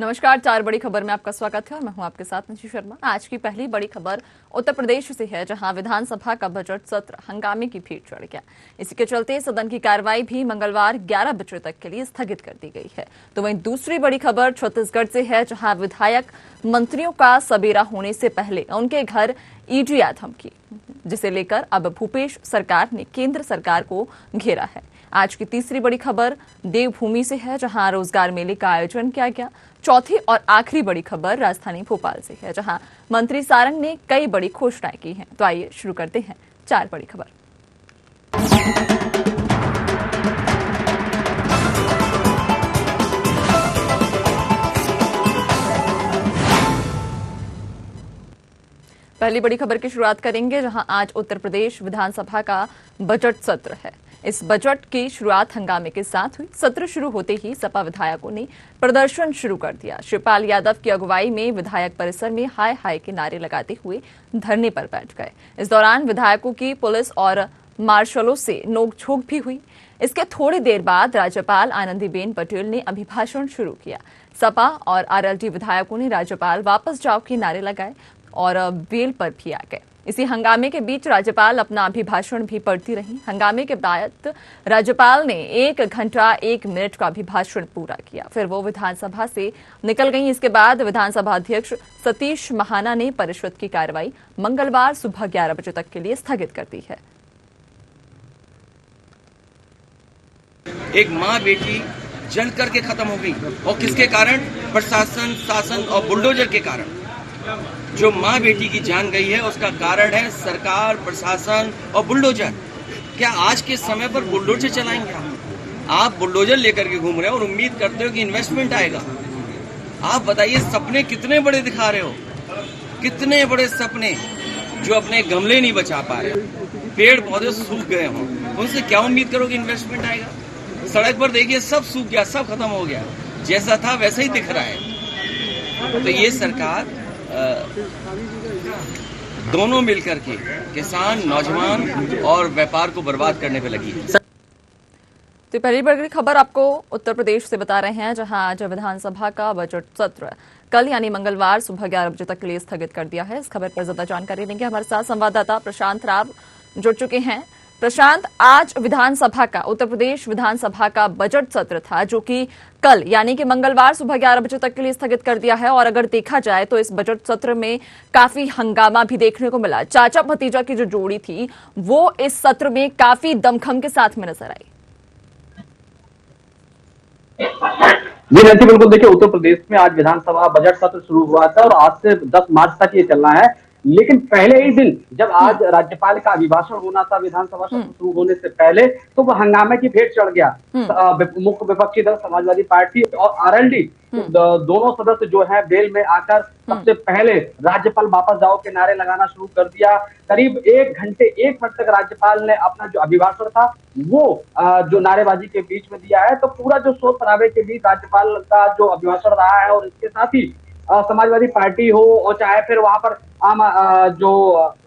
नमस्कार, चार बड़ी खबर में आपका स्वागत है और मैं हूं आपके साथ निशि शर्मा। आज की पहली बड़ी खबर उत्तर प्रदेश से है, जहां विधानसभा का बजट सत्र हंगामे की भीड़ चढ़ गया। इसी के चलते सदन की कार्रवाई भी मंगलवार 11 बजे तक के लिए स्थगित कर दी गई है। तो वहीं दूसरी बड़ी खबर छत्तीसगढ़ से है, जहां विधायक मंत्रियों का सबेरा होने से पहले उनके घर ईडी आ धमकी, जिसे लेकर अब भूपेश सरकार ने केंद्र सरकार को घेरा है। आज की तीसरी बड़ी खबर देवभूमि से है, जहां रोजगार मेले का आयोजन किया गया। चौथी और आखिरी बड़ी खबर राजधानी भोपाल से है, जहां मंत्री सारंग ने कई बड़ी घोषणाएं की हैं। तो आइए शुरू करते हैं चार बड़ी खबर। पहली बड़ी खबर की शुरुआत करेंगे, जहां आज उत्तर प्रदेश विधानसभा का बजट सत्र है। इस बजट की शुरुआत हंगामे के साथ हुई। सत्र शुरू होते ही सपा विधायकों ने प्रदर्शन शुरू कर दिया। शिवपाल यादव की अगुवाई में विधायक परिसर में हाय हाय के नारे लगाते हुए धरने पर बैठ गए। इस दौरान विधायकों की पुलिस और मार्शलों से नोकझोंक भी हुई। इसके थोड़ी देर बाद राज्यपाल आनंदीबेन पटेल ने अभिभाषण शुरू किया। सपा और आरएलडी विधायकों ने राज्यपाल वापस जाओ के नारे लगाए और बेल पर भी आ गए। इसी हंगामे के बीच राज्यपाल अपना अभिभाषण भी पढ़ती रही। हंगामे के बाद राज्यपाल ने 1 घंटा 1 मिनट का अभिभाषण पूरा किया, फिर वो विधानसभा से निकल गई। इसके बाद विधानसभा अध्यक्ष सतीश महाना ने परिषद की कार्रवाई मंगलवार सुबह 11 बजे तक के लिए स्थगित कर दी है। एक माँ बेटी जल करके खत्म हो गई, और किसके कारण? प्रशासन, शासन और बुलडोजर के कारण। जो माँ बेटी की जान गई है उसका कारण है सरकार, प्रशासन और बुलडोजर। क्या आज के समय पर बुलडोजर चलाएंगे आप? बुलडोजर लेकर के घूम रहे हो और उम्मीद करते हो कि इन्वेस्टमेंट आएगा। आप बताइए, सपने कितने बड़े दिखा रहे हो, कितने बड़े सपने जो अपने गमले नहीं बचा पा रहे, पेड़ पौधे सूख गए हों, उनसे क्या उम्मीद करो कि इन्वेस्टमेंट आएगा? सड़क पर देखिए, सब सूख गया, सब खत्म हो गया, जैसा था वैसा ही दिख रहा है। तो ये सरकार दोनों मिलकर के किसान, नौजवान और व्यापार को बर्बाद करने पे लगी है। तो पहली बड़ी खबर आपको उत्तर प्रदेश से बता रहे हैं, जहां आज विधानसभा का बजट सत्र कल यानी मंगलवार सुबह 11 बजे तक के लिए स्थगित कर दिया है। इस खबर पर ज्यादा जानकारी देंगे हमारे साथ संवाददाता प्रशांत राव जुड़ चुके हैं। प्रशांत, आज विधानसभा का, उत्तर प्रदेश विधानसभा का बजट सत्र था, जो कि कल यानी कि मंगलवार सुबह 11 बजे तक के लिए स्थगित कर दिया है। और अगर देखा जाए तो इस बजट सत्र में काफी हंगामा भी देखने को मिला। चाचा भतीजा की जो जोड़ी थी वो इस सत्र में काफी दमखम के साथ में नजर आई। जी नैन्सी, बिल्कुल। देखिए, उत्तर प्रदेश में आज विधानसभा बजट सत्र शुरू हुआ था और आज से 10 मार्च तक ये चलना है। लेकिन पहले ही दिन जब आज राज्यपाल का अभिभाषण होना था विधानसभा सत्र शुरू होने से पहले, तो वह हंगामे की भेंट चढ़ गया। मुख्य विपक्षी दल समाजवादी पार्टी और आरएलडी दोनों सदस्य जो है बेल में आकर सबसे पहले राज्यपाल वापस जाओ के नारे लगाना शुरू कर दिया। करीब 1 घंटे 1 मिनट तक राज्यपाल ने अपना जो अभिभाषण था वो जो नारेबाजी के बीच में दिया है। तो पूरा जो शोर शराबे के बीच राज्यपाल का जो अभिभाषण रहा है, और इसके साथ ही समाजवादी पार्टी हो और चाहे फिर वहां पर आम जो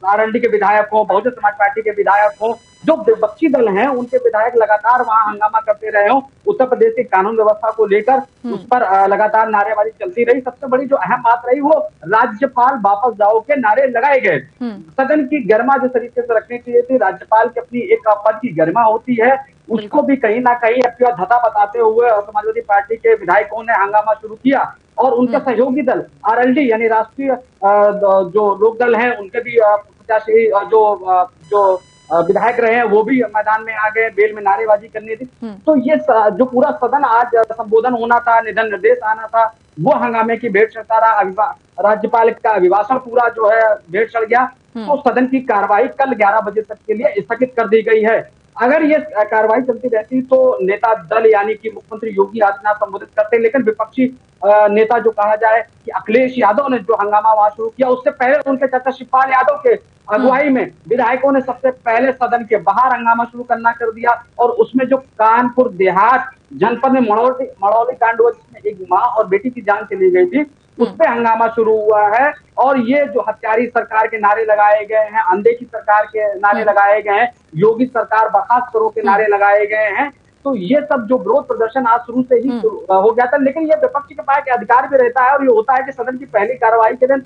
आरएलडी के विधायक हो, बहुजन समाज पार्टी के विधायक हो, जो विपक्षी दल हैं उनके विधायक लगातार वहां हंगामा करते रहे हो। उत्तर प्रदेश की कानून व्यवस्था को लेकर उस पर लगातार नारेबाजी चलती रही। सबसे बड़ी जो अहम बात रही वो राज्यपाल वापस जाओ के नारे लगाए गए। सदन की गरिमा जिस तरीके से रखनी चाहिए थी, राज्यपाल की अपनी एक पद की गरिमा होती है, उसको भी कहीं ना कहीं धता बताते हुए समाजवादी पार्टी के विधायकों ने हंगामा शुरू किया। और उनके सहयोगी दल आरएलडी यानी राष्ट्रीय जो लोक दल है, उनके भी प्रत्याशी जो विधायक रहे हैं वो भी मैदान में आ गए, बेल में नारेबाजी करनी थी। तो ये जो पूरा सदन आज संबोधन होना था, निधन निर्देश आना था, वो हंगामे की भेंट चढ़ता रहा। राज्यपाल का अभिभाषण पूरा जो है भेंट चढ़ गया। तो सदन की कार्रवाई कल 11 बजे तक के लिए स्थगित कर दी गई है। अगर ये कार्रवाई चलती रहती तो नेता दल यानी कि मुख्यमंत्री योगी आदित्यनाथ संबोधित करते, लेकिन विपक्षी नेता जो कहा जाए कि अखिलेश यादव ने जो हंगामा वहां शुरू किया, उससे पहले उनके चाचा शिवपाल यादव के अगुवाई में विधायकों ने सबसे पहले सदन के बाहर हंगामा शुरू करना कर दिया। और उसमें जो कानपुर देहात जनपद में मड़ौली कांड हुआ, जिसमें एक माँ और बेटी की जान चली गई थी, उस पे हंगामा शुरू हुआ है। और ये जो हत्यारी सरकार के नारे लगाए गए हैं, अनदेखी सरकार के नारे लगाए गए हैं, योगी सरकार बर्खास्त करो के नारे लगाए गए हैं, तो ये सब जो विरोध प्रदर्शन आज शुरू से ही हो गया था, लेकिन ये विपक्ष के पास अधिकार भी रहता है और ये होता है कि सदन की पहली कार्रवाई के दिन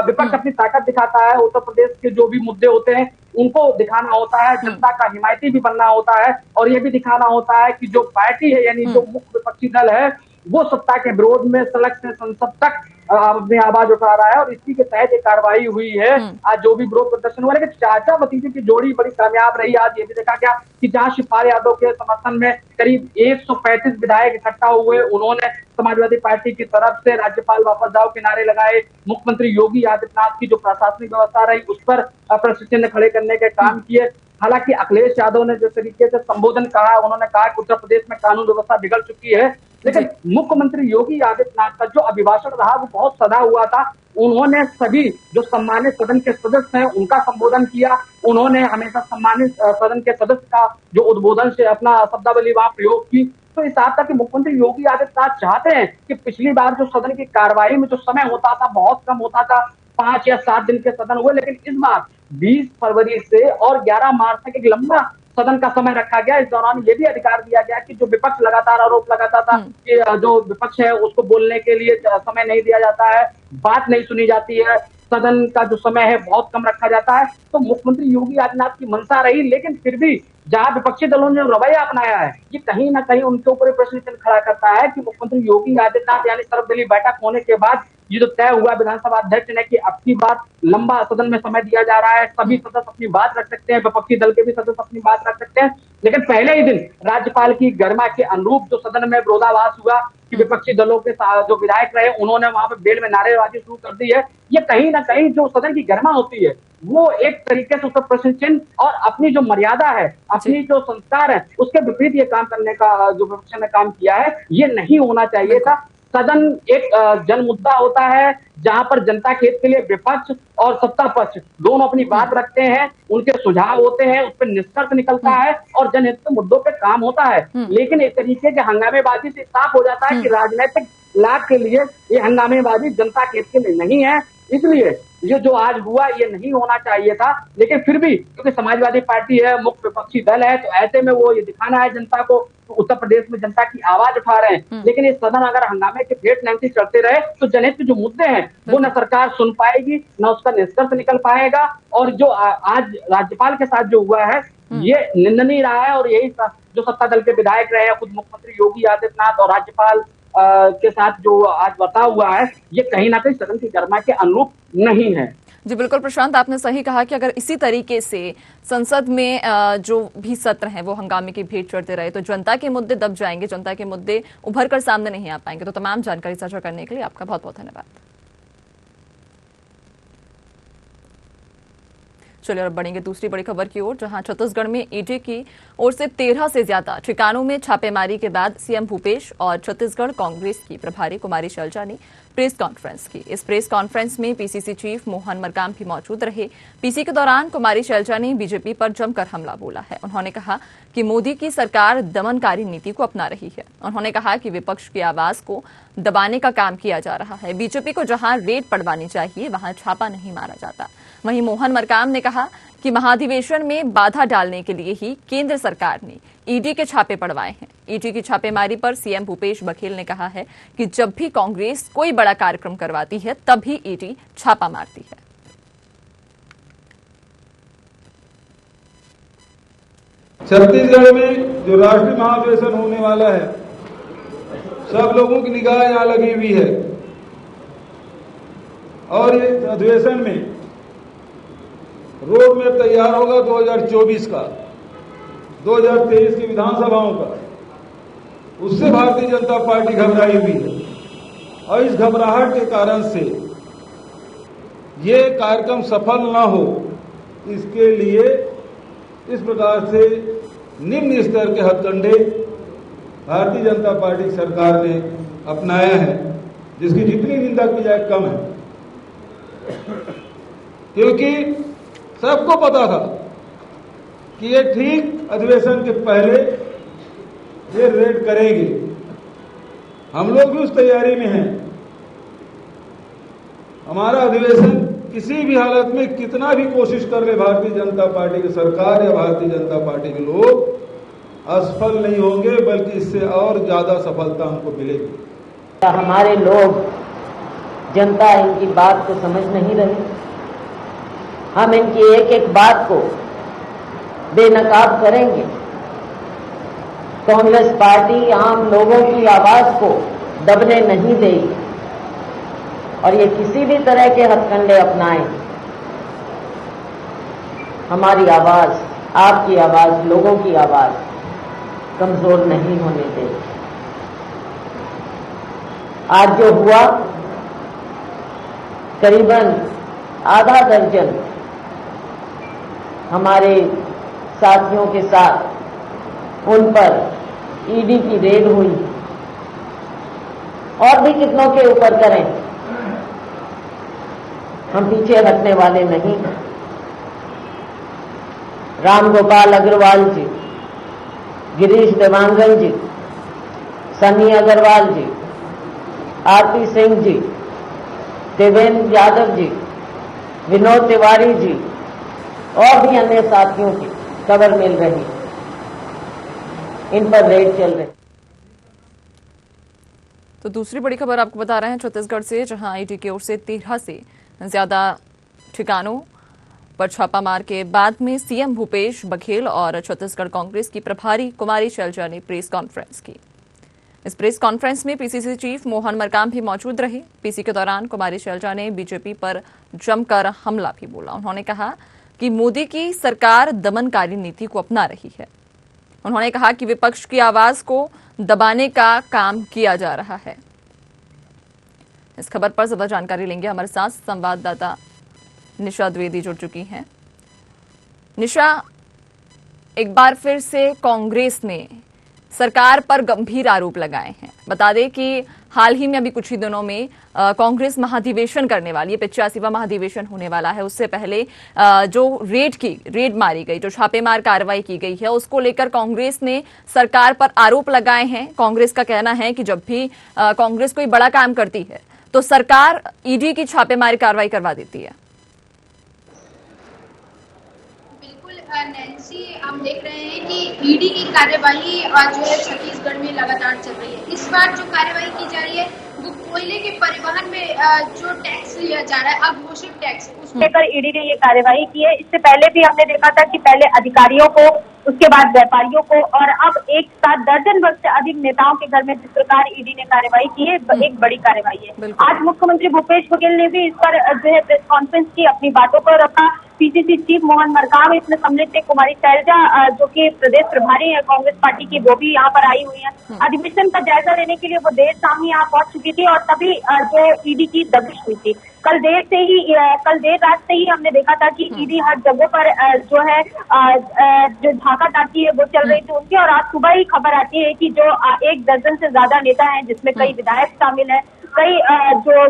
विपक्ष अपनी ताकत दिखाता है, उत्तर प्रदेश के जो भी मुद्दे होते हैं उनको दिखाना होता है, जनता का हिमायती भी बनना होता है और ये भी दिखाना होता है कि जो पार्टी है यानी जो मुख्य विपक्षी दल है वो सत्ता के विरोध में सड़क से संसद तक अपनी आवाज उठा रहा है और इसी के तहत ये कार्रवाई हुई है। आज जो भी विरोध प्रदर्शन हुआ, लेकिन चाचा भतीजे की जोड़ी बड़ी कामयाब रही। आज ये भी देखा गया कि जहां शिवपाल यादव के समर्थन में करीब 135 विधायक इकट्ठा हुए, उन्होंने समाजवादी पार्टी की तरफ से राज्यपाल वापस जाओ के नारे लगाए, मुख्यमंत्री योगी आदित्यनाथ की जो प्रशासनिक व्यवस्था रही उस पर प्रश्न चिन्ह खड़े करने के काम किए। हालांकि अखिलेश यादव ने जिस तरीके से संबोधन कहा, उन्होंने कहा कि उत्तर प्रदेश में कानून व्यवस्था बिगड़ चुकी है, लेकिन मुख्यमंत्री योगी आदित्यनाथ का जो अभिभाषण रहा वो बहुत सदा हुआ था। उन्होंने सभी जो सम्मानित सदन के सदस्य हैं उनका संबोधन किया, उन्होंने हमेशा सम्मानित सदन के सदस्य का जो उद्बोधन से अपना शब्दावली वहां प्रयोग की। तो इस बात तक कि मुख्यमंत्री योगी आदित्यनाथ चाहते हैं कि पिछली बार जो सदन की कार्रवाई में जो समय होता था बहुत कम होता था, 5 या 7 दिन के सदन हुए, लेकिन इस बार 20 फरवरी से और 11 मार्च तक एक लंबा सदन का समय रखा गया। इस दौरान ये भी अधिकार दिया गया कि जो विपक्ष लगातार आरोप लगाता था कि जो विपक्ष है उसको बोलने के लिए समय नहीं दिया जाता है, बात नहीं सुनी जाती है, सदन का जो समय है बहुत कम रखा जाता है। तो मुख्यमंत्री योगी आदित्यनाथ की मंशा रही, लेकिन फिर भी जहां विपक्षी दलों ने रवैया अपनाया है ये कहीं ना कहीं उनके ऊपर प्रश्न चिन्ह खड़ा करता है कि मुख्यमंत्री योगी आदित्यनाथ यानी सर्वदलीय बैठक होने के बाद ये जो तय हुआ विधानसभा अध्यक्ष ने कि अब की बार लंबा सदन में समय दिया जा रहा है, सभी सदस्य अपनी बात रख सकते हैं, विपक्षी दल के भी सदस्य अपनी बात रख सकते हैं, लेकिन पहले ही दिन राज्यपाल की गरिमा के अनुरूप जो सदन में विरोधाभास हुआ कि विपक्षी दलों के जो विधायक रहे उन्होंने वहां पर बेल में नारेबाजी शुरू कर दी है। ये कहीं ना कहीं जो सदन की गरिमा होती है वो एक तरीके से उसका प्रश्न चिन्ह और अपनी जो मर्यादा है, अपनी जो संस्कार है उसके विपरीत ये काम करने का जो विपक्ष ने काम किया है ये नहीं होना चाहिए था। सदन एक जन मुद्दा होता है जहां पर जनता के हित के लिए विपक्ष और सत्ता पक्ष दोनों अपनी बात रखते हैं, उनके सुझाव होते हैं, उस पर निष्कर्ष निकलता है और जनहित के मुद्दों पे काम होता है। लेकिन एक तरीके के हंगामेबाजी से साफ हो जाता है कि राजनीतिक लाभ के लिए ये हंगामेबाजी जनता के हित के लिए नहीं है, इसलिए ये जो आज हुआ ये नहीं होना चाहिए था। लेकिन फिर भी क्योंकि समाजवादी पार्टी है, मुख्य विपक्षी दल है, तो ऐसे में वो ये दिखाना है जनता को तो उत्तर प्रदेश में जनता की आवाज उठा रहे हैं। लेकिन ये सदन अगर हंगामे के भेंट नैंसी चलते रहे तो जनहित के जो मुद्दे हैं वो न सरकार सुन पाएगी न उसका निष्कर्ष निकल पाएगा। और जो आज राज्यपाल के साथ जो हुआ है ये निंदनीय रहा है और यही जो सत्ता दल के विधायक रहे हैं, खुद मुख्यमंत्री योगी आदित्यनाथ और राज्यपाल के साथ जो आज बता हुआ है ये कहीं ना कहीं सदन की गरिमा के अनुरूप नहीं है। जी बिल्कुल प्रशांत, आपने सही कहा कि अगर इसी तरीके से संसद में जो भी सत्र हैं वो हंगामे की भेंट चढ़ते रहे तो जनता के मुद्दे दब जाएंगे, जनता के मुद्दे उभर कर सामने नहीं आ पाएंगे। तो तमाम जानकारी साझा करने के लिए आपका बहुत बहुत धन्यवाद। चलिए और बढ़ेंगे दूसरी बड़ी खबर की ओर, जहां छत्तीसगढ़ में ईडी की ओर से 13 से ज्यादा ठिकानों में छापेमारी के बाद सीएम भूपेश और छत्तीसगढ़ कांग्रेस की प्रभारी कुमारी शैलजा ने प्रेस कॉन्फ्रेंस की। इस प्रेस कॉन्फ्रेंस में पीसीसी चीफ मोहन मरकाम भी मौजूद रहे। पीसी के दौरान कुमारी शैलजा ने बीजेपी पर जमकर हमला बोला है। उन्होंने कहा कि मोदी की सरकार दमनकारी नीति को अपना रही है। उन्होंने कहा कि विपक्ष की आवाज को दबाने का काम किया जा रहा है। बीजेपी को जहां रेड पड़वानी चाहिए वहां छापा नहीं मारा जाता। वहीं मोहन मरकाम ने कहा कि महाधिवेशन में बाधा डालने के लिए ही केंद्र सरकार ने ईडी के छापे पड़वाए हैं। ईडी की छापेमारी पर सीएम भूपेश बघेल ने कहा है कि जब भी कांग्रेस कोई बड़ा कार्यक्रम करवाती है तभी ईडी छापा मारती है। छत्तीसगढ़ में जो राष्ट्रीय महाधिवेशन होने वाला है सब लोगों की निगाह यहां लगी हुई है और इस अधिवेशन में रोड मैप तैयार होगा 2024 का, 2023 की विधानसभाओं का। उससे भारतीय जनता पार्टी घबराई हुई है और इस घबराहट के कारण से ये कार्यक्रम सफल न हो, इसके लिए इस प्रकार से निम्न स्तर के हथकंडे भारतीय जनता पार्टी की सरकार ने अपनाया है, जिसकी जितनी निंदा की जाए कम है। क्योंकि सबको पता था कि ये ठीक अधिवेशन के पहले ये रेड करेंगे। हम लोग भी उस तैयारी में हैं। हमारा अधिवेशन किसी भी हालत में कितना भी कोशिश कर ले भारतीय जनता पार्टी की सरकार या भारतीय जनता पार्टी के लोग, असफल नहीं होंगे, बल्कि इससे और ज्यादा सफलता हमको मिलेगी। हमारे लोग, जनता इनकी बात को समझ नहीं रही। हम इनकी एक एक बात को बेनकाब करेंगे। कांग्रेस पार्टी आम लोगों की आवाज को दबने नहीं देगी और ये किसी भी तरह के हथकंडे अपनाएं। हमारी आवाज, आपकी आवाज, लोगों की आवाज कमजोर नहीं होने देगी। आज जो हुआ, करीबन आधा दर्जन हमारे साथियों के साथ उन पर ईडी की रेड हुई और भी कितनों के ऊपर करें, हम पीछे हटने वाले नहीं। रामगोपाल अग्रवाल जी, गिरीश देवांगन जी, सनी अग्रवाल जी, आरती सिंह जी, देवेंद्र यादव जी, विनोद तिवारी जी और भी अन्य साथियों की खबर मिल रही, इन पर रेड चल रही। तो दूसरी बड़ी खबर आपको बता रहे हैं छत्तीसगढ़ से, जहां ईडी की ओर से 13 से ज्यादा ठिकानों पर छापामार के बाद में सीएम भूपेश बघेल और छत्तीसगढ़ कांग्रेस की प्रभारी कुमारी शैलजा ने प्रेस कॉन्फ्रेंस की। इस प्रेस कॉन्फ्रेंस में पीसीसी चीफ मोहन मरकाम भी मौजूद रहे। पीसी के दौरान कुमारी शैलजा ने बीजेपी पर जमकर हमला भी बोला। उन्होंने कहा कि मोदी की सरकार दमनकारी नीति को अपना रही है। उन्होंने कहा कि विपक्ष की आवाज को दबाने का काम किया जा रहा है। इस खबर पर ज्यादा जानकारी लेंगे, हमारे साथ संवाददाता निशा द्विवेदी जुड़ चुकी हैं। निशा, एक बार फिर से कांग्रेस ने सरकार पर गंभीर आरोप लगाए हैं। बता दें कि हाल ही में अभी कुछ ही दिनों में कांग्रेस महाधिवेशन करने वाली है, 85वां महाधिवेशन होने वाला है। उससे पहले जो रेड मारी गई, जो छापेमार कार्रवाई की गई है, उसको लेकर कांग्रेस ने सरकार पर आरोप लगाए हैं। कांग्रेस का कहना है कि जब भी कांग्रेस कोई बड़ा काम करती है तो सरकार ईडी की छापेमारी कार्रवाई करवा देती है। नैन्सी, हम देख रहे हैं कि ईडी की कार्यवाही जो है छत्तीसगढ़ में लगातार चल रही है। इस बार जो कार्यवाही की जा रही है वो कोयले के परिवहन में जो टैक्स लिया जा रहा है, अघोषित टैक्स, उसको लेकर ईडी ने ये कार्यवाही की है। इससे पहले भी हमने देखा था कि पहले अधिकारियों को, उसके बाद व्यापारियों को और अब एक साथ दर्जन भर से अधिक नेताओं के घर में जिस प्रकार ईडी ने कार्यवाही की है, एक बड़ी कार्यवाही है। आज मुख्यमंत्री भूपेश बघेल ने भी इस पर जो है प्रेस कॉन्फ्रेंस की, अपनी बातों को रखा। पीसीसी चीफ मोहन मरकाम इसमें सम्मिलित थे। कुमारी शैलजा जो कि प्रदेश प्रभारी है कांग्रेस पार्टी की, वो भी यहाँ पर आई हुई है। अधिवेशन का जायजा लेने के लिए वो देर शाम ही यहाँ पहुंच चुकी थी और तभी जो ईडी की दबिश हुई थी। कल देर रात से ही हमने देखा था कि ईडी हर जगह पर जो है जो झांका ताकी है वो चल रही थी उनकी, और आज सुबह ही खबर आती है कि जो 1 दर्जन से ज्यादा नेता हैं, जिसमें कई विधायक शामिल हैं, कई जो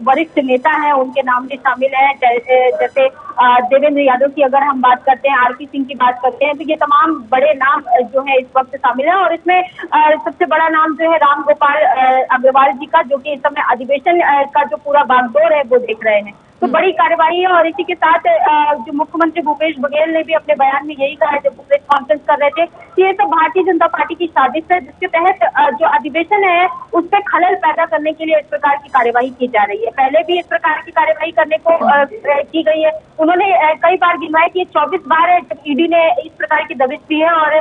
वरिष्ठ नेता हैं उनके नाम भी शामिल हैं, जैसे देवेंद्र यादव की अगर हम बात करते हैं, आरती सिंह की बात करते हैं, तो ये तमाम बड़े नाम जो है इस वक्त शामिल हैं। और इसमें सबसे बड़ा नाम जो है रामगोपाल अग्रवाल जी का, जो कि इस समय अधिवेशन का जो पूरा बागडोर है वो देख रहे हैं। तो बड़ी कार्यवाही है। और इसी के साथ जो मुख्यमंत्री भूपेश बघेल ने भी अपने बयान में यही कहा जब प्रेस कॉन्फ्रेंस कर रहे थे कि ये सब भारतीय जनता पार्टी की साजिश है, जिसके तहत जो अधिवेशन है उस पर खलल पैदा करने के लिए इस प्रकार की कार्यवाही की जा रही है। पहले भी इस प्रकार की कार्यवाही करने को की गई है। उन्होंने कई बार गिनवाया कि 24 बार जब ईडी ने इस प्रकार की दबिश दी है और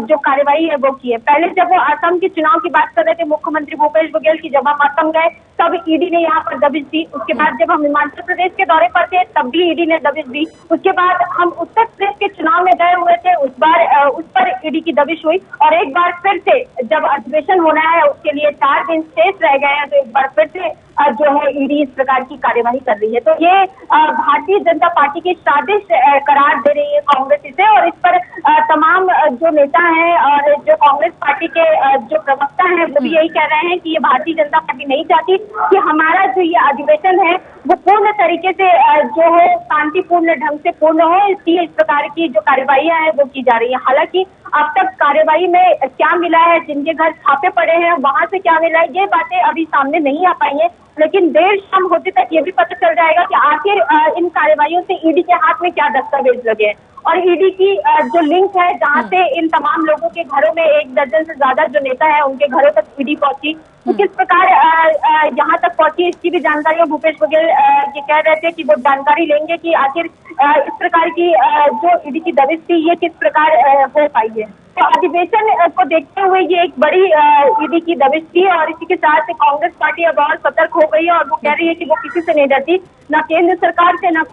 जो कार्यवाही है वो की है। पहले जब वो असम के चुनाव की बात कर रहे थे मुख्यमंत्री भूपेश बघेल की, जब हम असम गए तब ईडी ने यहाँ पर दबिश दी। उसके बाद जब हम हिमाचल प्रदेश के दौरे पर थे तब भी ईडी ने दबिश दी। उसके बाद हम उत्तर प्रदेश के चुनाव में गए हुए थे, उस पर ईडी की दबिश हुई। और एक बार फिर से जब अधिवेशन होना है उसके लिए 4 दिन शेष रह गए हैं, तो एक बार फिर से जो है ईडी इस प्रकार की कार्यवाही कर रही है। तो ये भारतीय जनता पार्टी की साजिश करार दे रही है कांग्रेस इसे। और इस पर तमाम जो नेता हैं और जो कांग्रेस पार्टी के जो प्रवक्ता हैं वो भी यही कह रहे हैं कि ये भारतीय जनता पार्टी नहीं चाहती कि हमारा जो ये अधिवेशन है वो पूर्ण तरीके से जो है शांतिपूर्ण ढंग से पूर्ण हो, इसलिए इस प्रकार की जो कार्यवाहियां हैं वो की जा रही है। हालांकि अब तक कार्यवाही में क्या मिला है, जिनके घर छापे पड़े हैं वहां से क्या मिला है, ये बातें अभी सामने नहीं आ पाई है। लेकिन देर शाम होते तक ये भी पता चल जाएगा कि आखिर इन कार्यवाहियों से ईडी के हाथ में क्या दस्तावेज लगे हैं। और ईडी की जो लिंक है जहाँ से इन तमाम लोगों के घरों में 1 दर्जन से ज्यादा जो नेता है उनके घरों तक ईडी पहुंची, तो किस प्रकार यहाँ तक पहुंची इसकी भी जानकारी भूपेश बघेल ये कह रहे थे कि वो जानकारी लेंगे कि आखिर इस प्रकार की जो ईडी की दबिश थी ये किस प्रकार हो पाई है। तो अधिवेशन को देखते हुए ये एक बड़ी ईडी की दबिश थी और इसी के साथ कांग्रेस पार्टी अब और सतर्क हो गई है और वो कह रही है कि वो किसी से नहीं डरती, न केंद्र सरकार से, न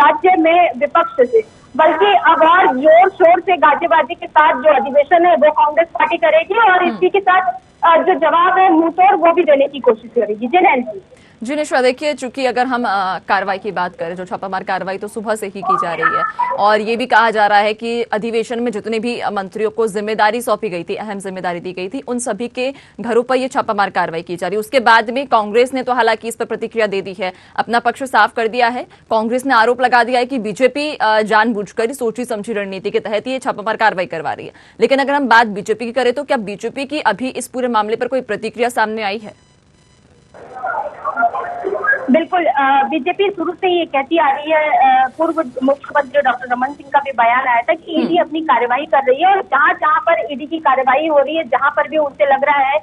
राज्य में विपक्ष से, बल्कि अब और जोर शोर से गाजेबाजी के साथ जो अधिवेशन है वो कांग्रेस पार्टी करेगी और इसी के साथ जो जवाब है मुंहतोड़ वो भी देने की कोशिश करेगी। जी नैन्सी। जी निशा, देखिए चूंकि अगर हम कार्रवाई की बात करें, जो छापामार कार्रवाई तो सुबह से ही की जा रही है और ये भी कहा जा रहा है कि अधिवेशन में जितने भी मंत्रियों को जिम्मेदारी सौंपी गई थी, अहम जिम्मेदारी दी गई थी, उन सभी के घरों पर ये छापामार कार्रवाई की जा रही है। उसके बाद में कांग्रेस ने तो हालांकि इस पर प्रतिक्रिया दे दी है, अपना पक्ष साफ कर दिया है। कांग्रेस ने आरोप लगा दिया है कि बीजेपी जानबूझकर सोची समझी रणनीति के तहत ये छापामार कार्रवाई करवा रही है। लेकिन अगर हम बात बीजेपी की करें तो क्या बीजेपी की अभी इस पूरे मामले पर कोई प्रतिक्रिया सामने आई है? बिल्कुल, बीजेपी शुरू से ये कहती आ रही है, पूर्व मुख्यमंत्री डॉक्टर रमन सिंह का भी बयान आया था कि ईडी अपनी कार्रवाई कर रही है और जहां जहां पर ईडी की कार्रवाई हो रही है, जहां पर भी उनसे लग रहा है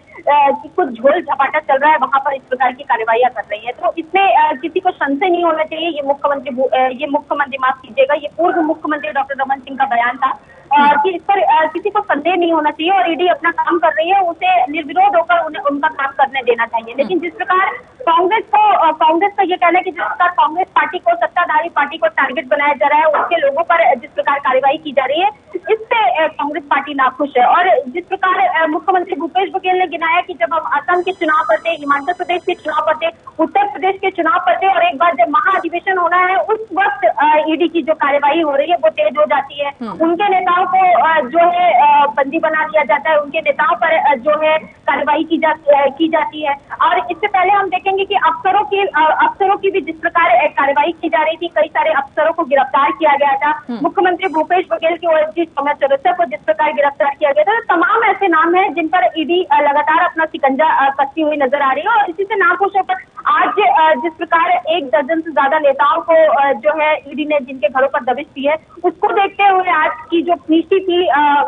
कि कुछ झोल झपाटा चल रहा है, वहां पर इस प्रकार की कार्रवाइयां कर रही है। तो इसमें किसी को संशय नहीं होना चाहिए। ये मुख्यमंत्री माफ कीजिएगा, ये पूर्व मुख्यमंत्री डॉक्टर रमन सिंह का बयान था कि इस पर किसी को संदेह नहीं होना चाहिए और ईडी अपना काम कर रही है, उसे निर्विरोध होकर उन्हें उनका काम करने देना चाहिए। लेकिन जिस प्रकार कांग्रेस का ये कहना है कि जिस प्रकार कांग्रेस पार्टी को, सत्ताधारी पार्टी को टारगेट बनाया जा रहा है, उसके लोगों पर जिस प्रकार कार्रवाई की जा रही है, इससे कांग्रेस पार्टी नाखुश है। और जिस प्रकार मुख्यमंत्री भूपेश बघेल ने गिनाया कि जब हम असम के चुनाव करते, हिमाचल प्रदेश के चुनाव करते, उत्तर प्रदेश के चुनाव करते और एक बार जब महाधिवेशन होना है उस वक्त ईडी की जो कार्रवाई हो रही है वो तेज हो जाती है। उनके नेताओं को जो है बंदी बना दिया जाता है, उनके नेताओं पर जो है कार्रवाई की जाती है। और इससे पहले हम देखेंगे कि अफसरों की भी जिस प्रकार कार्रवाई की जा रही थी, कई सारे अफसरों को गिरफ्तार किया गया था। मुख्यमंत्री भूपेश बघेल की ओएसडी सौम्या चौरसिया को जिस प्रकार गिरफ्तार किया गया था, तो तमाम ऐसे नाम हैं जिन पर ईडी लगातार अपना शिकंजा कसती हुई नजर आ रही है। और इसी से नाखुश होकर आज जिस प्रकार 1 दर्जन से ज्यादा नेताओं को जो है ईडी ने जिनके घरों पर दबिश दी है, उसको देखते हुए आज की जो नीति थी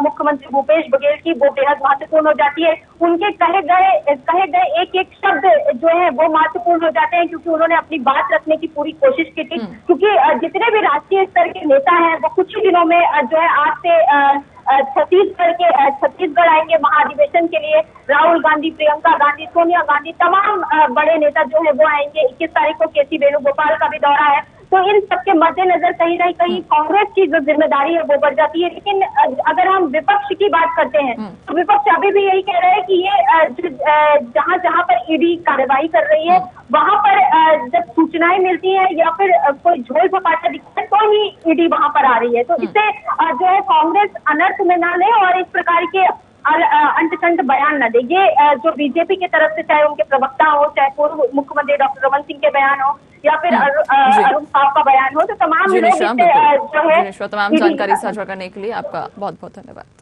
मुख्यमंत्री भूपेश बघेल की, वो बेहद महत्वपूर्ण हो जाती है। उनके कहे गए एक एक शब्द जो है वो महत्वपूर्ण हो जाते हैं, क्योंकि उन्होंने अपनी बात रखने की पूरी कोशिश की थी। क्योंकि जितने भी राष्ट्रीय स्तर के नेता हैं वो कुछ ही दिनों में जो है आज से छत्तीसगढ़ आएंगे महाधिवेशन के लिए। राहुल गांधी, प्रियंका गांधी, सोनिया गांधी, तमाम बड़े नेता जो है वो आएंगे। 21 तारीख को केसी वेणुगोपाल का भी दौरा है। तो इन सबके मद्देनजर कहीं ना कहीं कांग्रेस की जो जिम्मेदारी है वो बढ़ जाती है। लेकिन अगर हम विपक्ष की बात करते हैं तो विपक्ष अभी भी यही कह रहे हैं कि ये जहां जहां पर ईडी कार्रवाई कर रही है वहां पर जब सूचनाएं मिलती हैं या फिर कोई झोल झपाटा दिखता है तो ही ईडी वहां पर आ रही है। तो इससे जो है कांग्रेस अनर्थ में ना ले और इस प्रकार के अंतशंत बयान न दे। ये जो बीजेपी की तरफ से, चाहे उनके प्रवक्ता हो, चाहे पूर्व मुख्यमंत्री डॉक्टर रमन सिंह के बयान हो या फिर अरुण साहब का बयान हो, तो तमाम लोग जो है तमाम जानकारी साझा करने के लिए आपका बहुत बहुत धन्यवाद।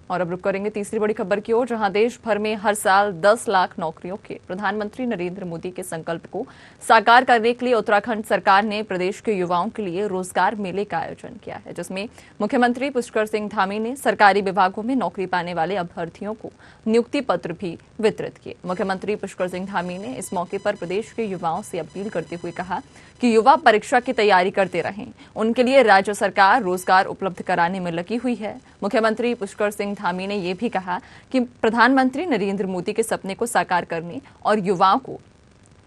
और अब रुक करेंगे तीसरी बड़ी खबर की ओर, जहां देश भर में हर साल 10 लाख नौकरियों के प्रधानमंत्री नरेंद्र मोदी के संकल्प को साकार करने के लिए उत्तराखंड सरकार ने प्रदेश के युवाओं के लिए रोजगार मेले का आयोजन किया है, जिसमें मुख्यमंत्री पुष्कर सिंह धामी ने सरकारी विभागों में नौकरी पाने वाले अभ्यर्थियों को नियुक्ति पत्र भी वितरित किए। मुख्यमंत्री पुष्कर सिंह धामी ने इस मौके पर प्रदेश के युवाओं से अपील करते हुए कहा कि युवा परीक्षा की तैयारी करते रहें, उनके लिए राज्य सरकार रोजगार उपलब्ध कराने में लगी हुई है। मुख्यमंत्री पुष्कर सिंह धामी ने यह भी कहा कि प्रधानमंत्री नरेंद्र मोदी के सपने को साकार करने और युवाओं को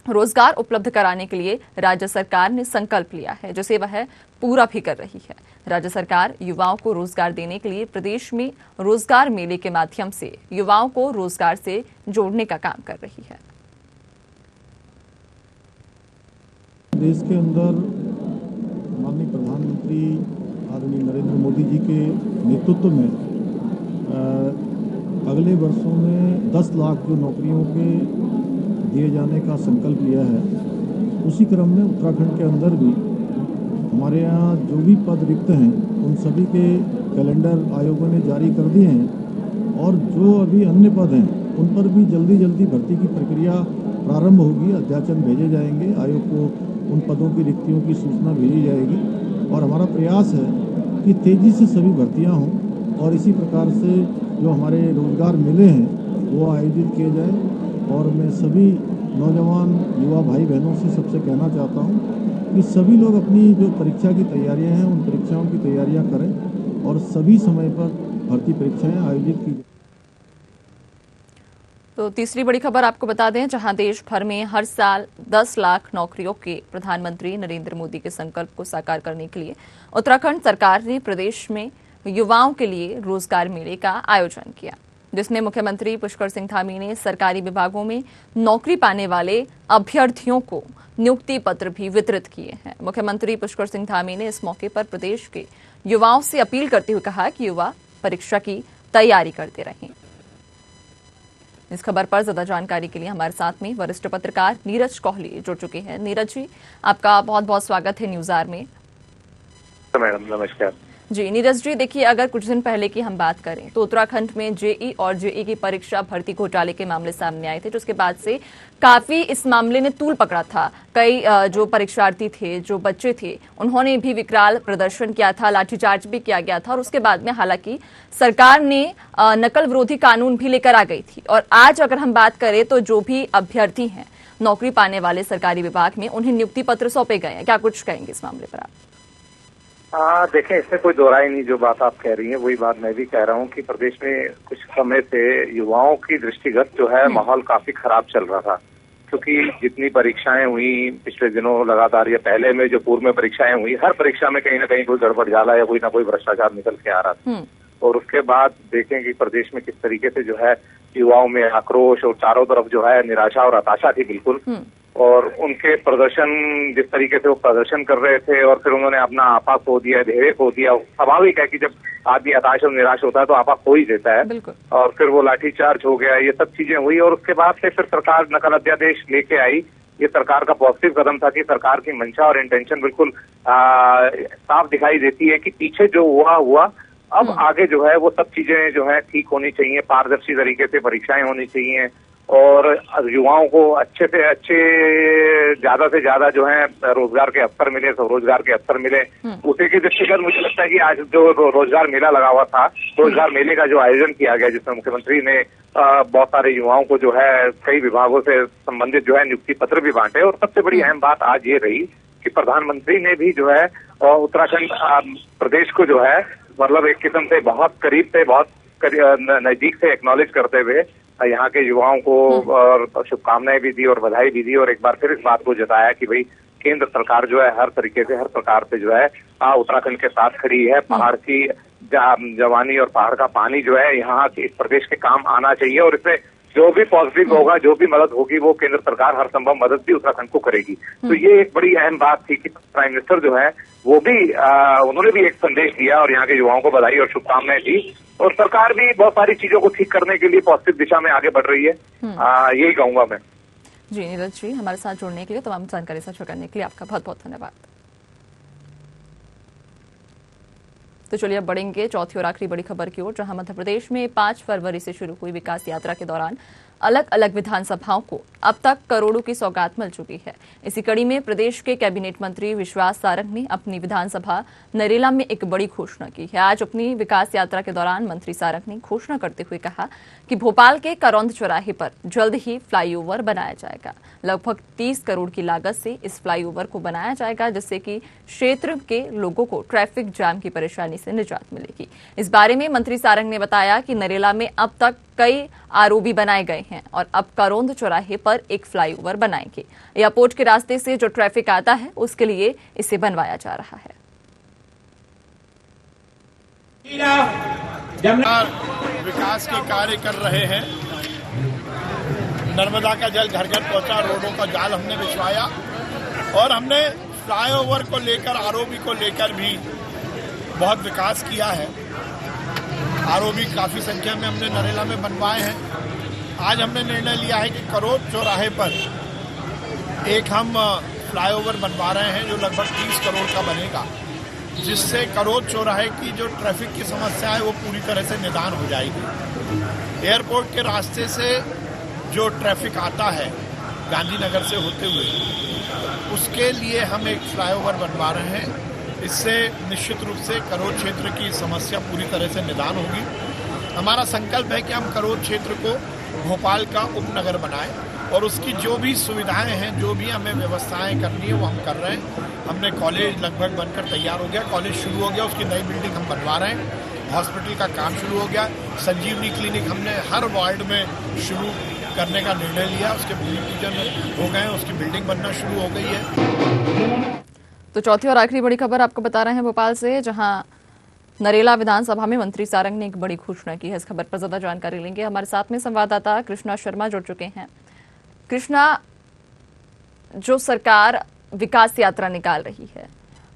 रोजगार उपलब्ध कराने के लिए राज्य सरकार ने संकल्प लिया है, जिसे वह पूरा भी कर रही है। राज्य सरकार युवाओं को रोजगार देने के लिए प्रदेश में रोजगार मेले के माध्यम से युवाओं को रोजगार से जोड़ने का काम कर रही है। देश के अंदर माननीय प्रधानमंत्री आदरणीय नरेंद्र मोदी जी के नेतृत्व में अगले वर्षों में 10 लाख जो नौकरियों के दिए जाने का संकल्प लिया है, उसी क्रम में उत्तराखंड के अंदर भी हमारे यहाँ जो भी पद रिक्त हैं उन सभी के कैलेंडर आयोगों ने जारी कर दिए हैं और जो अभी अन्य पद हैं उन पर भी जल्दी भर्ती की प्रक्रिया प्रारंभ होगी। अध्याचन भेजे जाएंगे, आयोग को उन पदों की रिक्तियों की सूचना भेजी जाएगी और हमारा प्रयास है कि तेज़ी से सभी भर्तियां हों और इसी प्रकार से जो हमारे रोजगार मिले हैं वो आयोजित किए जाए। और मैं सभी नौजवान युवा भाई बहनों से सबसे कहना चाहता हूं कि सभी लोग अपनी जो परीक्षा की तैयारियां हैं उन परीक्षाओं की तैयारियां करें और सभी समय पर भर्ती परीक्षाएं आयोजित की जाए। तो तीसरी बड़ी खबर आपको बता दें, जहां देश भर में हर साल 10 लाख नौकरियों के प्रधानमंत्री नरेंद्र मोदी के संकल्प को साकार करने के लिए उत्तराखंड सरकार ने प्रदेश में युवाओं के लिए रोजगार मेले का आयोजन किया, जिसमें मुख्यमंत्री पुष्कर सिंह धामी ने सरकारी विभागों में नौकरी पाने वाले अभ्यर्थियों को नियुक्ति पत्र भी वितरित किए हैं। मुख्यमंत्री पुष्कर सिंह धामी ने इस मौके पर प्रदेश के युवाओं से अपील करते हुए कहा कि युवा परीक्षा की तैयारी करते रहें। इस खबर पर ज्यादा जानकारी के लिए हमारे साथ में वरिष्ठ पत्रकार नीरज कोहली जुड़ चुके हैं। नीरज जी, आपका बहुत बहुत स्वागत है न्यूज़ आवर में। मैडम नमस्कार जी। नीरज जी, देखिए, अगर कुछ दिन पहले की हम बात करें तो उत्तराखंड में जेई और जेई की परीक्षा भर्ती घोटाले के मामले सामने आए थे, जिसके बाद से काफी इस मामले ने तूल पकड़ा था। कई जो परीक्षार्थी थे, जो बच्चे थे, उन्होंने भी विकराल प्रदर्शन किया था, लाठीचार्ज भी किया गया था और उसके बाद में हालांकि सरकार ने नकल विरोधी कानून भी लेकर आ गई थी। और आज अगर हम बात करें तो जो भी अभ्यर्थी हैं नौकरी पाने वाले सरकारी विभाग में, उन्हें नियुक्ति पत्र सौंपे गए हैं। क्या कुछ कहेंगे इस मामले पर आप? देखें, इसमें कोई दोहराई नहीं, जो बात आप कह रही हैं वही बात मैं भी कह रहा हूं कि प्रदेश में कुछ समय से युवाओं की दृष्टिगत जो है माहौल काफी खराब चल रहा था, क्योंकि जितनी परीक्षाएं हुई पिछले दिनों लगातार या पहले में जो पूर्व में परीक्षाएं हुई, हर परीक्षा में कहीं ना कहीं कोई गड़बड़ झाला या कोई ना कोई भ्रष्टाचार निकल के आ रहा था। और उसके बाद देखें कि प्रदेश में किस तरीके से जो है युवाओं में आक्रोश और चारों तरफ जो है निराशा और हताशा थी बिल्कुल। और उनके प्रदर्शन, जिस तरीके से वो प्रदर्शन कर रहे थे और फिर उन्होंने अपना आपा खो दिया, धैर्य खो दिया। स्वाभाविक है कि जब आदमी हताश और निराश होता है तो आपा खो ही देता है। और फिर वो लाठीचार्ज हो गया, ये सब चीजें हुई और उसके बाद से फिर सरकार नकल अध्यादेश लेके आई। ये सरकार का पॉजिटिव कदम था कि सरकार की मंशा और इंटेंशन बिल्कुल साफ दिखाई देती है कि पीछे जो हुआ अब आगे जो है वो सब चीजें जो है ठीक होनी चाहिए, पारदर्शी तरीके से परीक्षाएं होनी चाहिए और युवाओं को अच्छे से अच्छे, ज्यादा से ज्यादा जो है रोजगार के अवसर मिले, स्वरोजगार के अवसर मिले। उसी की दृष्टिगत मुझे लगता है कि आज जो रोजगार मेला लगा हुआ था, रोजगार मेले का जो आयोजन किया गया, जिसमें मुख्यमंत्री ने बहुत सारे युवाओं को जो है कई विभागों से संबंधित जो है नियुक्ति पत्र भी बांटे। और सबसे बड़ी अहम बात आज ये रही कि प्रधानमंत्री ने भी जो है उत्तराखंड प्रदेश को जो है मतलब एक किस्म से बहुत करीब से, बहुत नजदीक से एक्नॉलेज करते हुए यहाँ के युवाओं को और शुभकामनाएं भी दी और बधाई भी दी और एक बार फिर इस बात को जताया कि भाई केंद्र सरकार जो है हर तरीके से, हर प्रकार से जो है उत्तराखंड के साथ खड़ी है। पहाड़ की जवानी और पहाड़ का पानी जो है यहाँ इस प्रदेश के काम आना चाहिए और इससे जो भी पॉजिटिव होगा, जो भी मदद होगी, वो केंद्र सरकार हर संभव मदद भी उत्तराखंड को करेगी। तो ये एक बड़ी अहम बात थी कि प्राइम मिनिस्टर जो है वो भी उन्होंने भी एक संदेश दिया और यहाँ के युवाओं को बधाई और शुभकामनाएं दी। और सरकार भी बहुत सारी चीजों को ठीक करने के लिए पॉजिटिव दिशा में आगे बढ़ रही है, यही कहूंगा मैं। जी नीरज जी, हमारे साथ जुड़ने के लिए, तमाम जानकारी साझा करने के लिए आपका बहुत बहुत धन्यवाद। तो चलिए अब बढ़ेंगे चौथी और आखिरी बड़ी खबर की ओर, जहां मध्य प्रदेश में 5 फरवरी से शुरू हुई विकास यात्रा के दौरान अलग अलग विधानसभाओं को अब तक करोड़ों की सौगात मिल चुकी है। इसी कड़ी में प्रदेश के कैबिनेट मंत्री विश्वास सारंग ने अपनी विधानसभा नरेला में एक बड़ी घोषणा की है। आज अपनी विकास यात्रा के दौरान मंत्री सारंग ने घोषणा करते हुए कहा कि भोपाल के करौंद चौराहे पर जल्द ही फ्लाईओवर बनाया जाएगा। लगभग 30 करोड़ की लागत से इस फ्लाईओवर को बनाया जाएगा, जिससे कि क्षेत्र के लोगों को ट्रैफिक जाम की परेशानी से निजात मिलेगी। इस बारे में मंत्री सारंग ने बताया कि नरेला में अब तक कई आरओबी बनाए गए हैं और अब करौंद चौराहे पर एक फ्लाईओवर बनाएंगे। एयरपोर्ट के रास्ते से जो ट्रैफिक आता है उसके लिए इसे बनवाया जा रहा है। विकास के कार्य कर रहे हैं। नर्मदा का जल घर घर पहुंचा, रोडों का जाल हमने बिछवाया और हमने फ्लाईओवर को लेकर, आरओबी को लेकर भी बहुत विकास किया है। आरओबी काफी संख्या में हमने नरेला में बनवाए हैं। आज हमने निर्णय लिया है कि करौंद चौराहे पर एक हम फ्लाईओवर बनवा रहे हैं जो लगभग 30 करोड़ का बनेगा, जिससे करौंद चौराहे की जो ट्रैफिक की समस्या है वो पूरी तरह से निदान हो जाएगी। एयरपोर्ट के रास्ते से जो ट्रैफिक आता है गांधीनगर से होते हुए, उसके लिए हम एक फ्लाईओवर बनवा रहे हैं। इससे निश्चित रूप से करोड़ क्षेत्र की समस्या पूरी तरह से निदान होगी। हमारा संकल्प है कि हम करोड़ क्षेत्र को भोपाल का उपनगर बनाएं और उसकी जो भी सुविधाएं हैं, जो भी हमें व्यवस्थाएं करनी है वो हम कर रहे हैं। हमने कॉलेज लगभग बनकर तैयार हो गया, कॉलेज शुरू हो गया, उसकी नई बिल्डिंग हम बनवा रहे हैं। हॉस्पिटल का काम शुरू हो गया। संजीवनी क्लिनिक हमने हर वार्ड में शुरू करने का निर्णय लिया, उसके भूमि पूजन हो गए, उसकी बिल्डिंग बनना शुरू हो गई है। तो चौथी और आखिरी बड़ी खबर आपको बता रहे हैं भोपाल से, जहां नरेला विधानसभा में मंत्री सारंग ने एक बड़ी घोषणा की है। इस खबर पर ज्यादा जानकारी लेंगे, हमारे साथ में संवाददाता कृष्णा शर्मा जुड़ चुके हैं। कृष्णा, जो सरकार विकास यात्रा निकाल रही है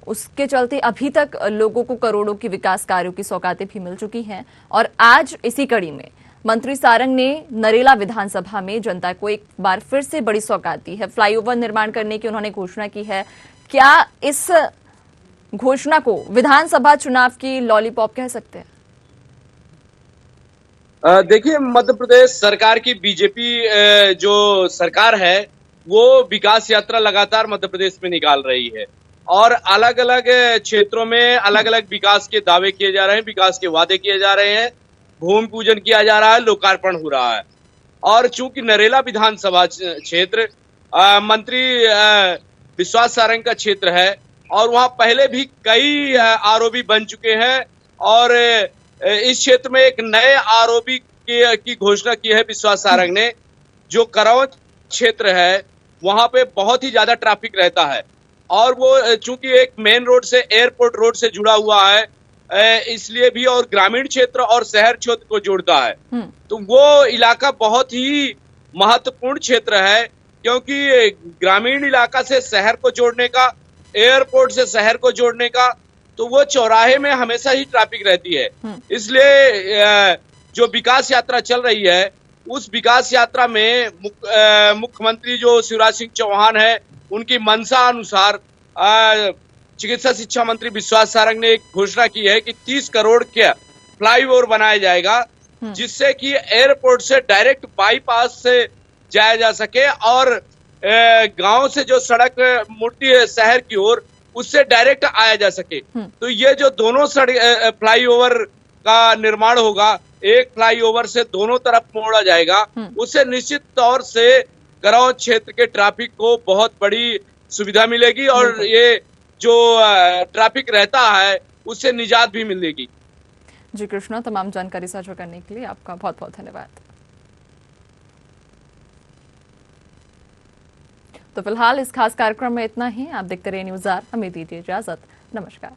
उसके चलते अभी तक लोगों को करोड़ों की विकास कार्यों की सौगातें भी मिल चुकी हैं और आज इसी कड़ी में मंत्री सारंग ने नरेला विधानसभा में जनता को एक बार फिर से बड़ी सौगात दी है। फ्लाईओवर निर्माण करने की उन्होंने घोषणा की है। क्या इस घोषणा को विधानसभा चुनाव की लॉलीपॉप कह सकते हैं? देखिए, मध्य प्रदेश सरकार की बीजेपी जो सरकार है वो विकास यात्रा लगातार मध्य प्रदेश में निकाल रही है और अलग अलग क्षेत्रों में अलग अलग विकास के दावे किए जा रहे हैं, विकास के वादे किए जा रहे हैं, भूमि पूजन किया जा रहा है, लोकार्पण हो रहा है। और चूंकि नरेला विधानसभा क्षेत्र मंत्री विश्वास सारंग का क्षेत्र है और वहां पहले भी कई आरओबी बन चुके हैं और इस क्षेत्र में एक नए आरओबी की घोषणा की है विश्वास सारंग ने। जो करौंज क्षेत्र है वहां पे बहुत ही ज्यादा ट्रैफिक रहता है और वो चूंकि एक मेन रोड से एयरपोर्ट रोड से जुड़ा हुआ है इसलिए भी, और ग्रामीण क्षेत्र और शहर क्षेत्र को जोड़ता है, तो वो इलाका बहुत ही महत्वपूर्ण क्षेत्र है क्योंकि ग्रामीण इलाका से शहर को जोड़ने का, एयरपोर्ट से शहर को जोड़ने का, तो वो चौराहे में हमेशा ही ट्रैफिक रहती है। इसलिए जो विकास यात्रा चल रही है उस विकास यात्रा में मुख्यमंत्री जो शिवराज सिंह चौहान है उनकी मंशा अनुसार चिकित्सा शिक्षा मंत्री विश्वास सारंग ने एक घोषणा की है कि 30 करोड़ के फ्लाईओवर बनाया जाएगा जिससे कि एयरपोर्ट से डायरेक्ट बाईपास से जाया जा सके और गांव से जो सड़क मुड़ती है शहर की ओर उससे डायरेक्ट आया जा सके। तो ये जो दोनों फ्लाईओवर का निर्माण होगा, एक फ्लाईओवर से दोनों तरफ मोड़ा जाएगा, उससे निश्चित तौर से करौंज क्षेत्र के ट्रैफिक को बहुत बड़ी सुविधा मिलेगी और ये जो ट्रैफिक रहता है उससे निजात भी मिलेगी। जी कृष्णा, तमाम जानकारी साझा करने के लिए आपका बहुत बहुत धन्यवाद। तो फिलहाल इस खास कार्यक्रम में इतना ही। आप देखते रहिए न्यूज़ आर, हमें दीजिए इजाजत। नमस्कार।